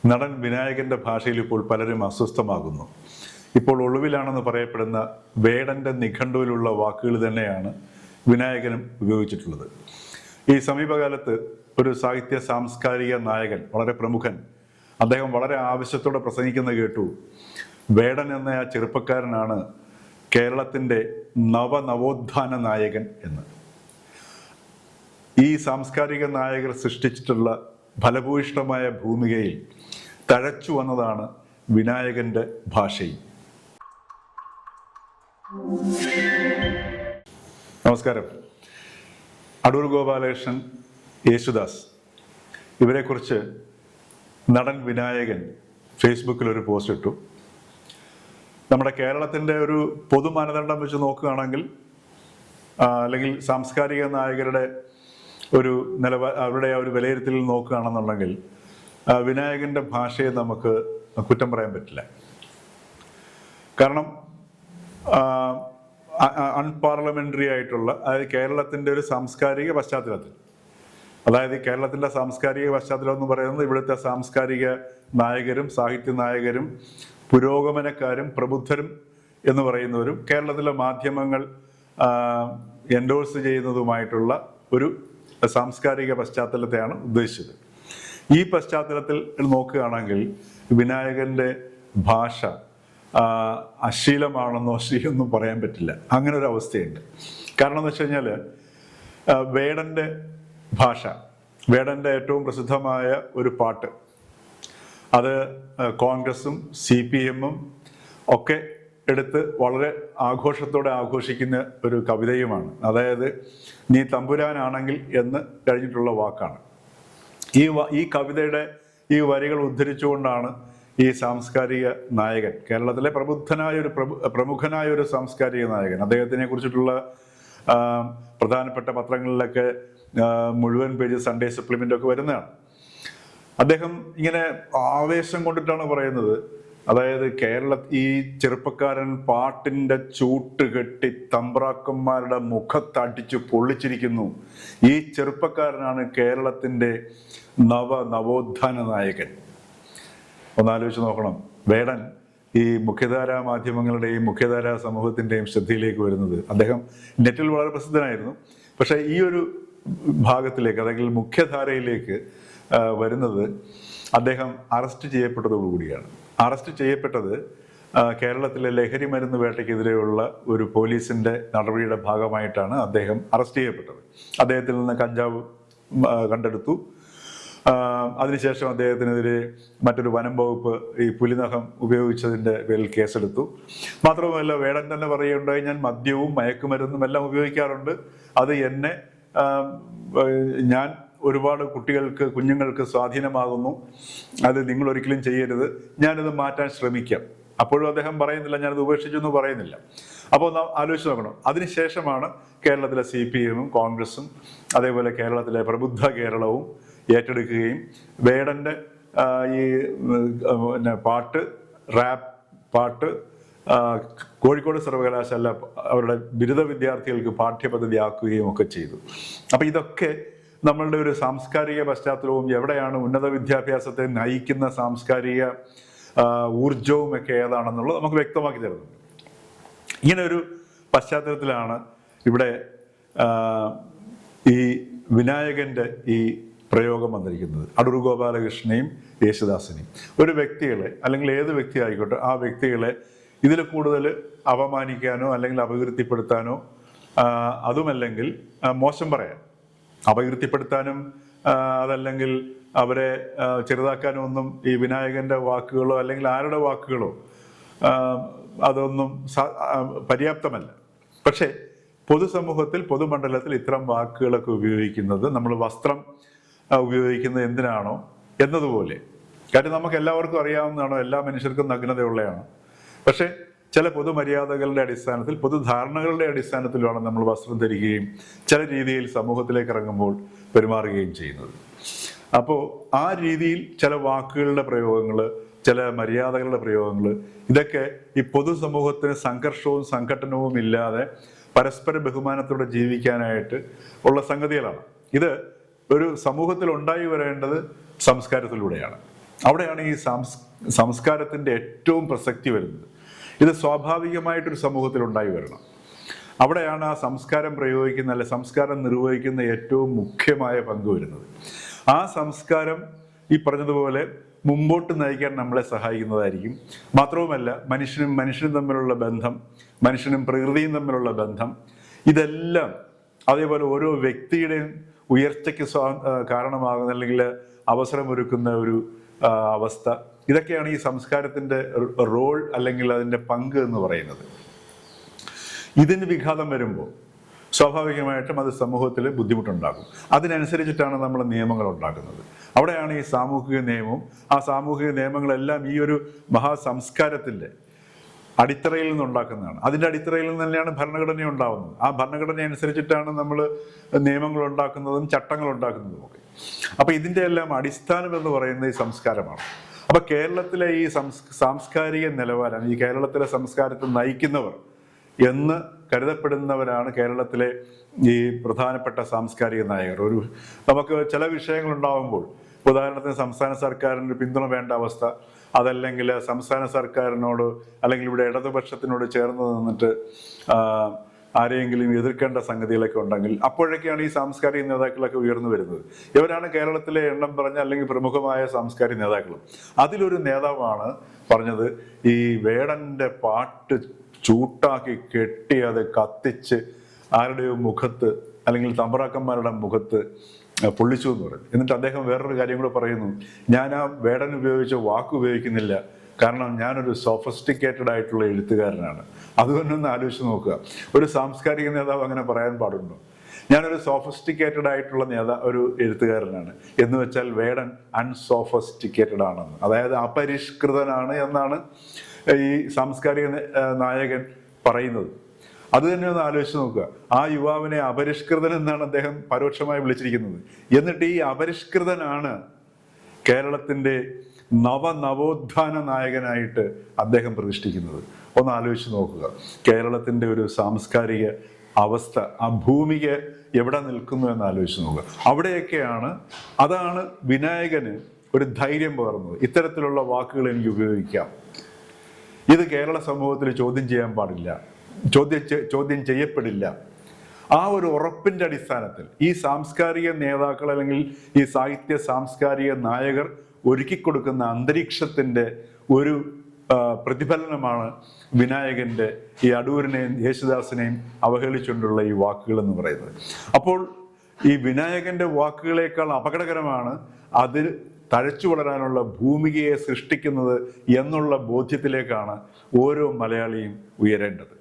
നടൻ വിനായകന്റെ ഭാഷയിൽ ഇപ്പോൾ പലരും അസ്വസ്ഥമാകുന്നു. ഇപ്പോൾ ഒളിവിലാണെന്ന് പറയപ്പെടുന്ന വേടന്റെ നിഘണ്ടുവിലുള്ള വാക്കുകൾ തന്നെയാണ് വിനായകനും ഉപയോഗിച്ചിട്ടുള്ളത്. ഈ സമീപകാലത്ത് ഒരു സാഹിത്യ സാംസ്കാരിക നായകൻ, വളരെ പ്രമുഖൻ, അദ്ദേഹം വളരെ ആവശ്യത്തോടെ പ്രസംഗിക്കുന്ന കേട്ടു. വേടൻ എന്ന ആ ചെറുപ്പക്കാരനാണ് കേരളത്തിൻ്റെ നവോത്ഥാന നായകൻ എന്ന്. ഈ സാംസ്കാരിക നായകർ സൃഷ്ടിച്ചിട്ടുള്ള ഫലഭൂയിഷ്ഠമായ ഭൂമികയിൽ തഴച്ചു വന്നതാണ് വിനായകന്റെ ഭാഷയും. നമസ്കാരം. അടൂർ ഗോപാലകൃഷ്ണൻ, യേശുദാസ്, ഇവരെക്കുറിച്ച് നടൻ വിനായകൻ ഫേസ്ബുക്കിൽ ഒരു പോസ്റ്റ് ഇട്ടു. നമ്മുടെ കേരളത്തിൻ്റെ ഒരു പൊതു മാനദണ്ഡം വെച്ച് നോക്കുകയാണെങ്കിൽ, അല്ലെങ്കിൽ സാംസ്കാരിക നായകരുടെ ഒരു അവരുടെ ഒരു വിലയിരുത്തലിൽ നോക്കുകയാണെന്നുണ്ടെങ്കിൽ വിനായകന്റെ ഭാഷയെ നമുക്ക് കുറ്റം പറയാൻ പറ്റില്ല. കാരണം അൺപാർലമെന്ററി ആയിട്ടുള്ള, അതായത് കേരളത്തിൻ്റെ ഒരു സാംസ്കാരിക പശ്ചാത്തലത്തിൽ, അതായത് കേരളത്തിൻ്റെ സാംസ്കാരിക പശ്ചാത്തലം എന്ന് പറയുന്നത് ഇവിടുത്തെ സാംസ്കാരിക നായകരും സാഹിത്യ നായകരും പുരോഗമനക്കാരും പ്രബുദ്ധരും എന്ന് പറയുന്നവരും കേരളത്തിലെ മാധ്യമങ്ങൾ എൻഡോഴ്സ് ചെയ്യുന്നതുമായിട്ടുള്ള ഒരു സാംസ്കാരിക പശ്ചാത്തലത്തെയാണ് ഉദ്ദേശിച്ചത്. ഈ പശ്ചാത്തലത്തിൽ നോക്കുകയാണെങ്കിൽ വിനായകന്റെ ഭാഷ അശ്ലീലമാണെന്നോ ശരിയൊന്നും പറയാൻ പറ്റില്ല. അങ്ങനെ ഒരു അവസ്ഥയുണ്ട്. കാരണം എന്ന് വെച്ച് കഴിഞ്ഞാൽ വേടന്റെ ഭാഷ, വേടന്റെ ഏറ്റവും പ്രസിദ്ധമായ ഒരു പാട്ട്, അത് കോൺഗ്രസും CPM-ഉം ഒക്കെ എടുത്ത് വളരെ ആഘോഷത്തോടെ ആഘോഷിക്കുന്ന ഒരു കവിതയുമാണ്. അതായത് നീ തമ്പുരാനാണെങ്കിൽ എന്ന് കഴിഞ്ഞിട്ടുള്ള വാക്കാണ്. ഈ കവിതയുടെ ഈ വരികൾ ഉദ്ധരിച്ചുകൊണ്ടാണ് ഈ സാംസ്കാരിക നായകൻ, കേരളത്തിലെ പ്രമുഖനായ ഒരു സാംസ്കാരിക നായകൻ, അദ്ദേഹത്തിനെ കുറിച്ചിട്ടുള്ള പ്രധാനപ്പെട്ട പത്രങ്ങളിലൊക്കെ മുഴുവൻ പേജ് സൺഡേ സപ്ലിമെന്റ് ഒക്കെ വരുന്നതാണ്. അദ്ദേഹം ഇങ്ങനെ ആവേശം കൊണ്ടിട്ടാണ് പറയുന്നത്, അതായത് ഈ ചെറുപ്പക്കാരൻ പാട്ടിന്റെ ചൂട്ട് കെട്ടി തമ്പ്രാക്കന്മാരുടെ മുഖത്തടിച്ചു പൊള്ളിച്ചിരിക്കുന്നു. ഈ ചെറുപ്പക്കാരനാണ് കേരളത്തിന്റെ നവോത്ഥാന നായകൻ. ഒന്നാലോചിച്ച് നോക്കണം. വേടൻ ഈ മുഖ്യധാരാ മാധ്യമങ്ങളുടെയും മുഖ്യധാരാ സമൂഹത്തിന്റെയും ശ്രദ്ധയിലേക്ക് വരുന്നത്, അദ്ദേഹം നെറ്റിൽ വളരെ പ്രസിദ്ധനായിരുന്നു, പക്ഷെ ഈ ഒരു ഭാഗത്തിലേക്ക്, അല്ലെങ്കിൽ മുഖ്യധാരയിലേക്ക് വരുന്നത് അദ്ദേഹം അറസ്റ്റ് ചെയ്യപ്പെട്ടതോടുകൂടിയാണ്. അറസ്റ്റ് ചെയ്യപ്പെട്ടത് കേരളത്തിലെ ലഹരി മരുന്ന് വേട്ടയ്ക്കെതിരെയുള്ള ഒരു പോലീസിന്റെ നടപടിയുടെ ഭാഗമായിട്ടാണ് അദ്ദേഹം അറസ്റ്റ് ചെയ്യപ്പെട്ടത്. അദ്ദേഹത്തിൽ നിന്ന് കഞ്ചാവ് കണ്ടെടുത്തു. അതിനുശേഷം അദ്ദേഹത്തിനെതിരെ മറ്റൊരു വനം വകുപ്പ് ഈ പുലിനഖം ഉപയോഗിച്ചതിൻ്റെ പേരിൽ കേസെടുത്തു. മാത്രവുമല്ല, വേടൻ തന്നെ പറയുകയുണ്ടായി, ഞാൻ മദ്യവും മയക്കുമരുന്നും എല്ലാം ഉപയോഗിക്കാറുണ്ട്, അത് ഞാൻ ഒരുപാട് കുഞ്ഞുങ്ങൾക്ക് സ്വാധീനമാകുന്നു, അത് നിങ്ങൾ ഒരിക്കലും ചെയ്യരുത്, ഞാനത് മാറ്റാൻ ശ്രമിക്കാം. അപ്പോഴും അദ്ദേഹം പറയുന്നില്ല ഞാനത് ഉപേക്ഷിച്ചു എന്ന് പറയുന്നില്ല. അപ്പോൾ ആലോചിച്ച് നോക്കണം. അതിനുശേഷമാണ് കേരളത്തിലെ CPM-ഉം കോൺഗ്രസും അതേപോലെ കേരളത്തിലെ പ്രബുദ്ധ കേരളവും ഏറ്റെടുക്കുകയും വേടന്റെ ഈ റാപ്പ് പാട്ട് കോഴിക്കോട് സർവകലാശാല അവരുടെ ബിരുദ വിദ്യാർത്ഥികൾക്ക് പാഠ്യപദ്ധതി ആക്കുകയും ഒക്കെ ചെയ്തു. അപ്പൊ ഇതൊക്കെ നമ്മളുടെ ഒരു സാംസ്കാരിക പശ്ചാത്തലവും എവിടെയാണ് ഉന്നത വിദ്യാഭ്യാസത്തെ നയിക്കുന്ന സാംസ്കാരിക ഊർജവും ഒക്കെ ഏതാണെന്നുള്ളത് നമുക്ക് വ്യക്തമാക്കി തരുന്നുണ്ട്. ഇങ്ങനെ ഒരു പശ്ചാത്തലത്തിലാണ് ഇവിടെ ഈ വിനായകന്റെ ഈ പ്രയോഗം വന്നിരിക്കുന്നത്. അടൂർ ഗോപാലകൃഷ്ണനെയും യേശുദാസിനെയും, ഒരു വ്യക്തികളെ, അല്ലെങ്കിൽ ഏത് വ്യക്തി ആയിക്കോട്ടെ, ആ വ്യക്തികളെ ഇതിൽ കൂടുതൽ അപമാനിക്കാനോ അല്ലെങ്കിൽ അപകീർത്തിപ്പെടുത്താനോ, അതുമല്ലെങ്കിൽ മോശം പറയാൻ, അപകീർത്തിപ്പെടുത്താനും അതല്ലെങ്കിൽ അവരെ ചെറുതാക്കാനും ഒന്നും ഈ വിനായകന്റെ വാക്കുകളോ അല്ലെങ്കിൽ ആരുടെ വാക്കുകളോ അതൊന്നും പര്യാപ്തമല്ല. പക്ഷേ പൊതുസമൂഹത്തിൽ, പൊതുമണ്ഡലത്തിൽ ഇത്തരം വാക്കുകളൊക്കെ ഉപയോഗിക്കുന്നത്, നമ്മൾ വസ്ത്രം ഉപയോഗിക്കുന്നത് എന്തിനാണോ എന്നതുപോലെ, കാര്യം നമുക്ക് എല്ലാവർക്കും അറിയാവുന്നതാണോ, എല്ലാ മനുഷ്യർക്കും നഗ്നതയുള്ളതാണ്. പക്ഷേ ചില പൊതുമര്യാദകളുടെ അടിസ്ഥാനത്തിൽ, പൊതുധാരണകളുടെ അടിസ്ഥാനത്തിലാണ് നമ്മൾ വസ്ത്രം ധരിക്കുകയും ചില രീതിയിൽ സമൂഹത്തിലേക്ക് ഇറങ്ങുമ്പോൾ പെരുമാറുകയും ചെയ്യുന്നത്. അപ്പോൾ ആ രീതിയിൽ ചില വാക്കുകളുടെ പ്രയോഗങ്ങൾ, ചില മര്യാദകളുടെ പ്രയോഗങ്ങൾ, ഇതൊക്കെ ഈ പൊതുസമൂഹത്തിന് സംഘർഷവും സംഘട്ടനവും ഇല്ലാതെ പരസ്പര ബഹുമാനത്തോടെ ജീവിക്കാനായിട്ട് ഉള്ള സംഗതികളാണ്. ഇത് ഒരു സമൂഹത്തിൽ ഉണ്ടായി വരേണ്ടത് സംസ്കാരത്തിലൂടെയാണ്. അവിടെയാണ് ഈ സംസ്കാരത്തിൻ്റെ ഏറ്റവും പ്രസക്തി വരുന്നത്. ഇത് സ്വാഭാവികമായിട്ടൊരു സമൂഹത്തിൽ ഉണ്ടായി വരണം. അവിടെയാണ് ആ സംസ്കാരം പ്രയോഗിക്കുന്ന, അല്ലെ സംസ്കാരം നിർവഹിക്കുന്ന ഏറ്റവും മുഖ്യമായ പങ്ക് വരുന്നത്. ആ സംസ്കാരം ഈ പറഞ്ഞതുപോലെ മുമ്പോട്ട് നയിക്കാൻ നമ്മളെ സഹായിക്കുന്നതായിരിക്കും. മാത്രവുമല്ല, മനുഷ്യനും തമ്മിലുള്ള ബന്ധം, മനുഷ്യനും പ്രകൃതിയും തമ്മിലുള്ള ബന്ധം, ഇതെല്ലാം അതേപോലെ ഓരോ വ്യക്തിയുടെയും ഉയർച്ചയ്ക്ക് കാരണമാകുന്ന അല്ലെങ്കിൽ അവസരമൊരുക്കുന്ന ഒരു അവസ്ഥ, ഇതൊക്കെയാണ് ഈ സംസ്കാരത്തിൻ്റെ റോൾ അല്ലെങ്കിൽ അതിൻ്റെ പങ്ക് എന്ന് പറയുന്നത്. ഇതിന് വിഘാതം വരുമ്പോൾ സ്വാഭാവികമായിട്ടും അത് സമൂഹത്തിൽ ബുദ്ധിമുട്ടുണ്ടാകും. അതിനനുസരിച്ചിട്ടാണ് നമ്മൾ നിയമങ്ങൾ ഉണ്ടാക്കുന്നത്. അവിടെയാണ് ഈ സാമൂഹിക നിയമവും ആ സാമൂഹിക നിയമങ്ങളെല്ലാം ഈ ഒരു മഹാസംസ്കാരത്തിൻ്റെ അടിത്തറയിൽ നിന്നുണ്ടാക്കുന്നതാണ്. അതിൻ്റെ അടിത്തറയിൽ നിന്ന് തന്നെയാണ് ഭരണഘടന ഉണ്ടാകുന്നത്. ആ ഭരണഘടന അനുസരിച്ചിട്ടാണ് നമ്മൾ നിയമങ്ങൾ ഉണ്ടാക്കുന്നതും ചട്ടങ്ങൾ ഉണ്ടാക്കുന്നതും ഒക്കെ. അപ്പം ഇതിൻ്റെ എല്ലാം അടിസ്ഥാനം എന്ന് പറയുന്നത് ഈ സംസ്കാരമാണ്. അപ്പം കേരളത്തിലെ ഈ സാംസ്കാരിക നിലവാരം, ഈ കേരളത്തിലെ സംസ്കാരത്തെ നയിക്കുന്നവർ എന്ന് കരുതപ്പെടുന്നവരാണ് കേരളത്തിലെ ഈ പ്രധാനപ്പെട്ട സാംസ്കാരിക നായകർ. നമുക്ക് ചില വിഷയങ്ങളുണ്ടാകുമ്പോൾ, ഉദാഹരണത്തിന് സംസ്ഥാന സർക്കാരിന് പിന്തുണ വേണ്ട അവസ്ഥ, അതല്ലെങ്കിൽ സംസ്ഥാന സർക്കാരിനോട് അല്ലെങ്കിൽ ഇവിടെ ഇടതുപക്ഷത്തിനോട് ചേർന്ന് നിന്നിട്ട് ആരെയെങ്കിലും എതിർക്കേണ്ട സംഗതികളൊക്കെ ഉണ്ടെങ്കിൽ അപ്പോഴൊക്കെയാണ് ഈ സാംസ്കാരിക നേതാക്കളൊക്കെ ഉയർന്നു വരുന്നത്. ഇവരാണ് കേരളത്തിലെ എണ്ണം പറഞ്ഞ അല്ലെങ്കിൽ പ്രമുഖമായ സാംസ്കാരിക നേതാക്കളും. അതിലൊരു നേതാവാണ് പറഞ്ഞത്, ഈ വേടൻ്റെ പാട്ട് ചൂട്ടാക്കി കെട്ടി അത് കത്തിച്ച് ആരുടെയോ മുഖത്ത് അല്ലെങ്കിൽ തമ്പ്രാക്കന്മാരുടെ മുഖത്ത് പൊള്ളിച്ചു എന്ന് പറയും. എന്നിട്ട് അദ്ദേഹം വേറൊരു കാര്യം കൂടെ പറയുന്നു, ഞാൻ ആ വേടൻ ഉപയോഗിച്ച വാക്ക് ഉപയോഗിക്കുന്നില്ല, കാരണം ഞാനൊരു സോഫിസ്റ്റിക്കേറ്റഡ് ആയിട്ടുള്ള എഴുത്തുകാരനാണ്. അതുകൊണ്ടൊന്ന് ആലോചിച്ച് നോക്കുക, ഒരു സാംസ്കാരിക നേതാവ് അങ്ങനെ പറയാൻ പാടുണ്ടോ? ഞാനൊരു സോഫിസ്റ്റിക്കേറ്റഡ് ആയിട്ടുള്ള ഒരു എഴുത്തുകാരനാണ് എന്ന് വെച്ചാൽ വേടൻ അൺസോഫിസ്റ്റിക്കേറ്റഡ് ആണെന്ന്, അതായത് അപരിഷ്കൃതനാണ് എന്നാണ് ഈ സാംസ്കാരിക നായകൻ പറയുന്നത്. അത് തന്നെ ഒന്ന് ആലോചിച്ച് നോക്കുക. ആ യുവാവിനെ അപരിഷ്കൃതൻ എന്നാണ് അദ്ദേഹം പരോക്ഷമായി വിളിച്ചിരിക്കുന്നത്. എന്നിട്ട് ഈ അപരിഷ്കൃതനാണ് കേരളത്തിൻ്റെ നവോത്ഥാന നായകനായിട്ട് അദ്ദേഹം പ്രതിഷ്ഠിക്കുന്നത്. ഒന്ന് ആലോചിച്ച് നോക്കുക, കേരളത്തിൻ്റെ ഒരു സാംസ്കാരിക അവസ്ഥ, ആ ഭൂമിക എവിടെ നിൽക്കുന്നു എന്ന് ആലോചിച്ച് നോക്കുക. അവിടെയൊക്കെയാണ്, അതാണ് വിനായകന് ഒരു ധൈര്യം പകർന്നത്. ഇത്തരത്തിലുള്ള വാക്കുകൾ എനിക്ക് ഉപയോഗിക്കാം, ഇത് കേരള സമൂഹത്തിൽ ചോദ്യം ചെയ്യാൻ പാടില്ല, ചോദ്യം ചെയ്യപ്പെടില്ല. ആ ഒരു ഉറപ്പിൻ്റെ അടിസ്ഥാനത്തിൽ ഈ സാംസ്കാരിക നേതാക്കൾ അല്ലെങ്കിൽ ഈ സാഹിത്യ സാംസ്കാരിക നായകർ ഒരുക്കിക്കൊടുക്കുന്ന അന്തരീക്ഷത്തിൻ്റെ ഒരു പ്രതിഫലനമാണ് വിനായകൻ്റെ ഈ അടൂരിനെയും യേശുദാസിനെയും അവഹേളിച്ചുകൊണ്ടുള്ള ഈ വാക്കുകൾ എന്ന് പറയുന്നത്. അപ്പോൾ ഈ വിനായകൻ്റെ വാക്കുകളേക്കാൾ അപകടകരമാണ് അത് തഴച്ചു വളരാനുള്ള ഭൂമികയെ സൃഷ്ടിക്കുന്നത് എന്നുള്ള ബോധ്യത്തിലേക്കാണ് ഓരോ മലയാളിയും ഉയരേണ്ടത്.